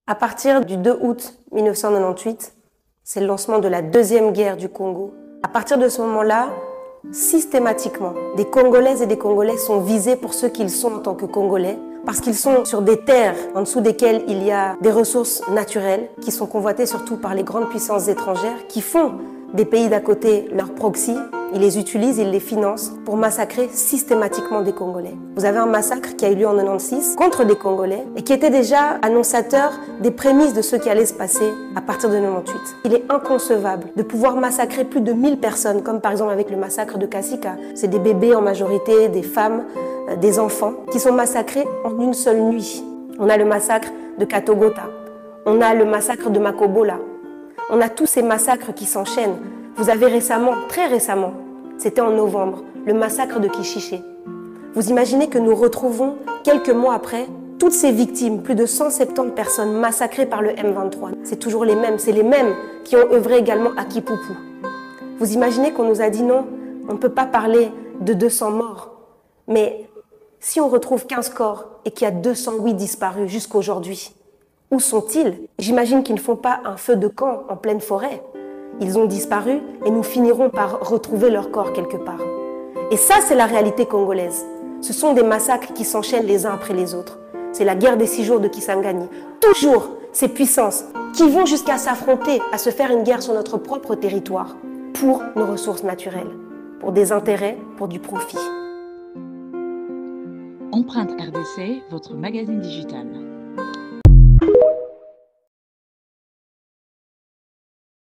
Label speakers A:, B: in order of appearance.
A: À partir du 2 août 1998, c'est le lancement de la deuxième guerre du Congo. À partir de ce moment-là, systématiquement, des Congolaises et des Congolais sont visés pour ce qu'ils sont en tant que Congolais, parce qu'ils sont sur des terres en dessous desquelles il y a des ressources naturelles qui sont convoitées surtout par les grandes puissances étrangères qui font des pays d'à côté leur proxy. Ils les utilisent, ils les financent pour massacrer systématiquement des Congolais. Vous avez un massacre qui a eu lieu en 96 contre des Congolais et qui était déjà annonçateur des prémices de ce qui allait se passer à partir de 98. Il est inconcevable de pouvoir massacrer plus de 1000 personnes, comme par exemple avec le massacre de Kasika. C'est des bébés en majorité, des femmes, des enfants qui sont massacrés en une seule nuit. On a le massacre de Katogota, on a le massacre de Makobola, on a tous ces massacres qui s'enchaînent. Vous avez récemment, très récemment, c'était en novembre, le massacre de Kichiché. Vous imaginez que nous retrouvons, quelques mois après, toutes ces victimes, plus de 170 personnes massacrées par le M23. C'est toujours les mêmes, c'est les mêmes qui ont œuvré également à Kipupu. Vous imaginez qu'on nous a dit non, on ne peut pas parler de 200 morts. Mais si on retrouve 15 corps et qu'il y a 208 disparus jusqu'aujourd'hui, où sont-ils? J'imagine qu'ils ne font pas un feu de camp en pleine forêt. Ils ont disparu et nous finirons par retrouver leur corps quelque part. Et ça, c'est la réalité congolaise. Ce sont des massacres qui s'enchaînent les uns après les autres. C'est la guerre des 6 jours de Kisangani. Toujours ces puissances qui vont jusqu'à s'affronter, à se faire une guerre sur notre propre territoire pour nos ressources naturelles, pour des intérêts, pour du profit.
B: Empreinte RDC, votre magazine digital.